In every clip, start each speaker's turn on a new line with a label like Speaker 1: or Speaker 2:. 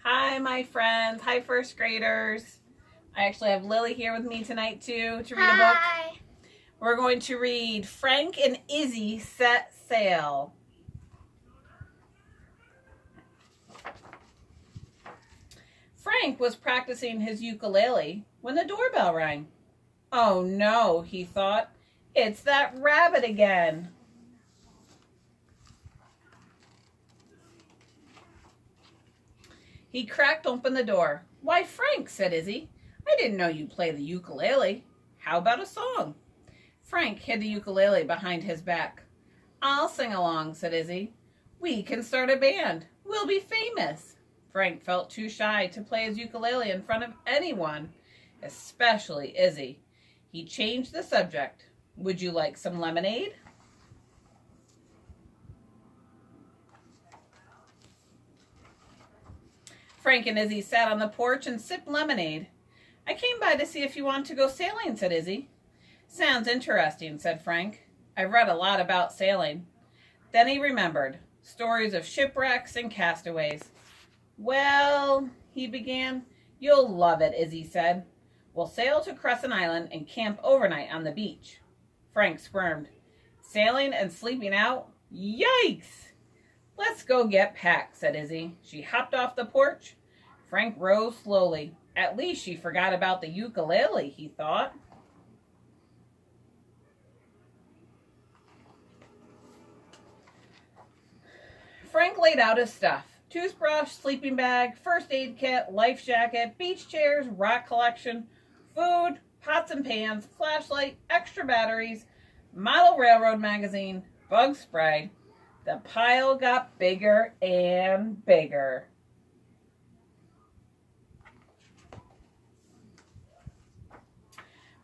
Speaker 1: Hi, my friends. Hi, first graders. I actually have Lily here with me tonight, too, to read a book.
Speaker 2: Hi.
Speaker 1: We're going to read Frank and Izzy Set Sail. Frank was practicing his ukulele when the doorbell rang. Oh no, he thought. It's that rabbit again. He cracked open the door. Why, Frank, said Izzy, I didn't know you play the ukulele. How about a song? Frank hid the ukulele behind his back. I'll sing along, said Izzy. We can start a band. We'll be famous. Frank felt too shy to play his ukulele in front of anyone, especially Izzy. He changed the subject. Would you like some lemonade? Frank and Izzy sat on the porch and sipped lemonade. I came by to see if you want to go sailing, said Izzy. Sounds interesting, said Frank. I've read a lot about sailing. Then he remembered stories of shipwrecks and castaways. Well, he began. You'll love it, Izzy said. We'll sail to Crescent Island and camp overnight on the beach. Frank squirmed. Sailing and sleeping out? Yikes! Let's go get packed, said Izzy. She hopped off the porch. Frank rose slowly. At least she forgot about the ukulele, he thought. Frank laid out his stuff. Toothbrush, sleeping bag, first aid kit, life jacket, beach chairs, rock collection, food, pots and pans, flashlight, extra batteries, model railroad magazine, bug spray. The pile got bigger and bigger.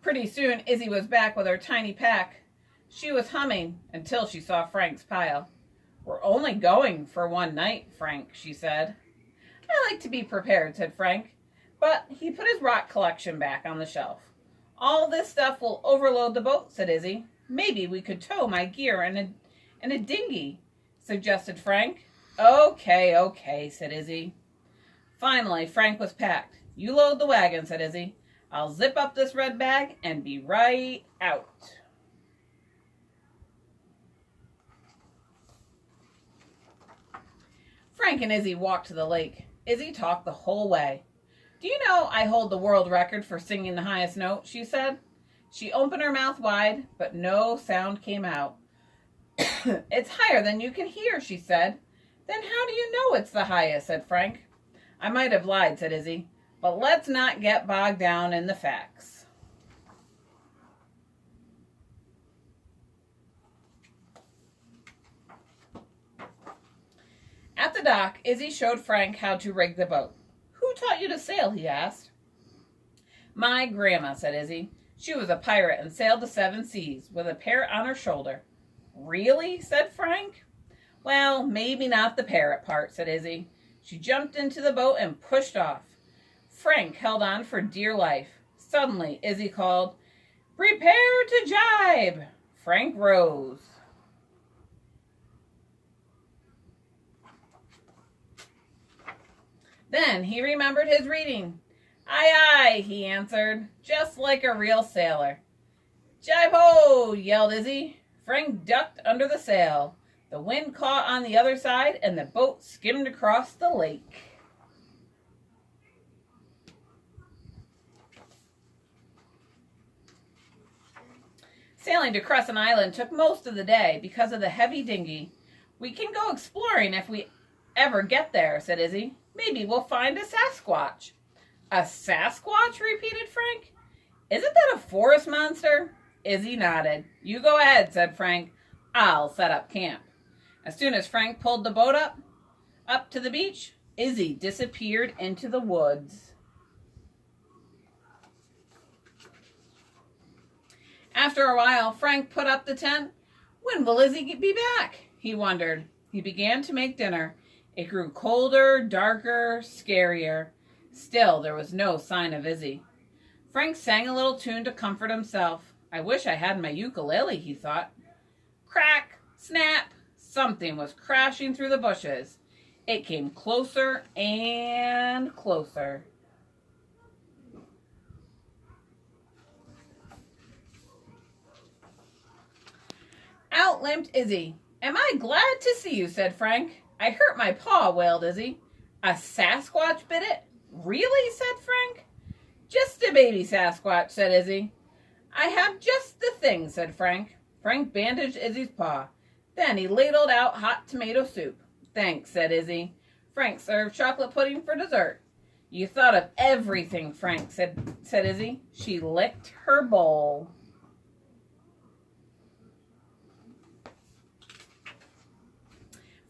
Speaker 1: Pretty soon, Izzy was back with her tiny pack. She was humming until she saw Frank's pile. We're only going for one night, Frank, she said. I like to be prepared, said Frank. But he put his rock collection back on the shelf. All this stuff will overload the boat, said Izzy. Maybe we could tow my gear in a dinghy, suggested Frank. Okay, said Izzy. Finally, Frank was packed. You load the wagon, said Izzy. I'll zip up this red bag and be right out. Frank and Izzy walked to the lake. Izzy talked the whole way. Do you know I hold the world record for singing the highest note, she said. She opened her mouth wide, but no sound came out. It's higher than you can hear, she said. Then how do you know it's the highest, said Frank. I might have lied, said Izzy, but let's not get bogged down in the facts. At the dock, Izzy showed Frank how to rig the boat. Who taught you to sail, he asked. My grandma, said Izzy. She was a pirate and sailed the 7 seas with a parrot on her shoulder. Really? Said Frank. Well, maybe not the parrot part, said Izzy. She jumped into the boat and pushed off. Frank held on for dear life. Suddenly, Izzy called, Prepare to jibe! Frank rose. Then he remembered his reading. Aye, aye, he answered, just like a real sailor. Jibe ho, yelled Izzy. Frank ducked under the sail. The wind caught on the other side, and the boat skimmed across the lake. Sailing to Crescent Island took most of the day because of the heavy dinghy. We can go exploring if we ever get there, said Izzy. Maybe we'll find a Sasquatch. A Sasquatch? Repeated Frank. Isn't that a forest monster? Izzy nodded. You go ahead, said Frank. I'll set up camp. As soon as Frank pulled the boat up to the beach, Izzy disappeared into the woods. After a while, Frank put up the tent. When will Izzy be back? He wondered. He began to make dinner. It grew colder, darker, scarier. Still, there was no sign of Izzy. Frank sang a little tune to comfort himself. I wish I had my ukulele, he thought. Crack, snap, something was crashing through the bushes. It came closer and closer. Out limped Izzy. "Am I glad to see you," said Frank. "I hurt my paw," wailed Izzy. "A Sasquatch bit it?" "Really?" said Frank. "Just a baby Sasquatch," said Izzy. "I have just the thing," said Frank. Frank bandaged Izzy's paw. Then he ladled out hot tomato soup. "Thanks," said Izzy. Frank served chocolate pudding for dessert. "You thought of everything, Frank," said Izzy. She licked her bowl.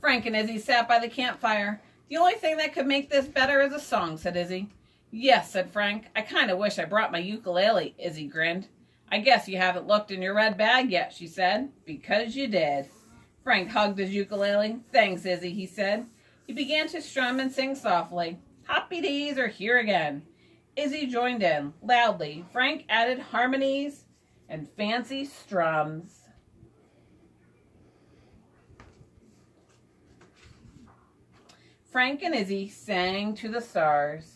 Speaker 1: Frank and Izzy sat by the campfire. "The only thing that could make this better is a song," said Izzy. "Yes," said Frank. "I kind of wish I brought my ukulele," Izzy grinned. "I guess you haven't looked in your red bag yet," she said. "Because you did." Frank hugged his ukulele. "Thanks, Izzy," he said. He began to strum and sing softly. "Hoppy days are here again." Izzy joined in, loudly. Frank added harmonies and fancy strums. Frank and Izzy sang to the stars.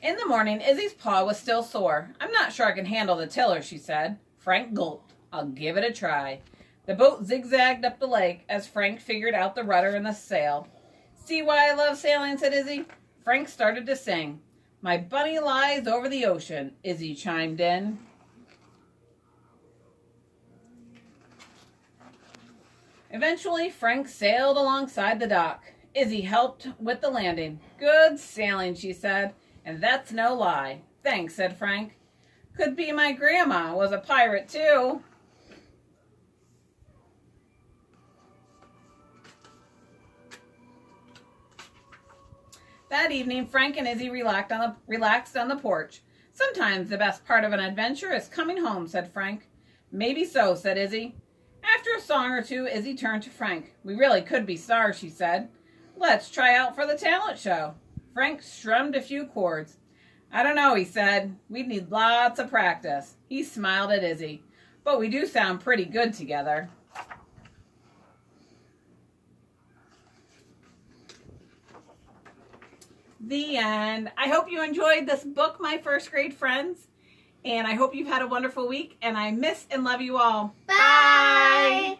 Speaker 1: In the morning, Izzy's paw was still sore. "I'm not sure I can handle the tiller," she said. Frank gulped. "I'll give it a try." The boat zigzagged up the lake as Frank figured out the rudder and the sail. "See why I love sailing," said Izzy. Frank started to sing. "My bunny lies over the ocean," Izzy chimed in. Eventually, Frank sailed alongside the dock. Izzy helped with the landing. "Good sailing," she said. "And that's no lie." "Thanks," said Frank. "Could be my grandma was a pirate, too." That evening, Frank and Izzy relaxed on the porch. "Sometimes the best part of an adventure is coming home," said Frank. "Maybe so," said Izzy. After a song or two, Izzy turned to Frank. "We really could be stars," she said. "Let's try out for the talent show." Frank strummed a few chords. "I don't know," he said. "We'd need lots of practice." He smiled at Izzy. "But we do sound pretty good together." The end. I hope you enjoyed this book, my first grade friends. And I hope you've had a wonderful week. And I miss and love you all.
Speaker 2: Bye.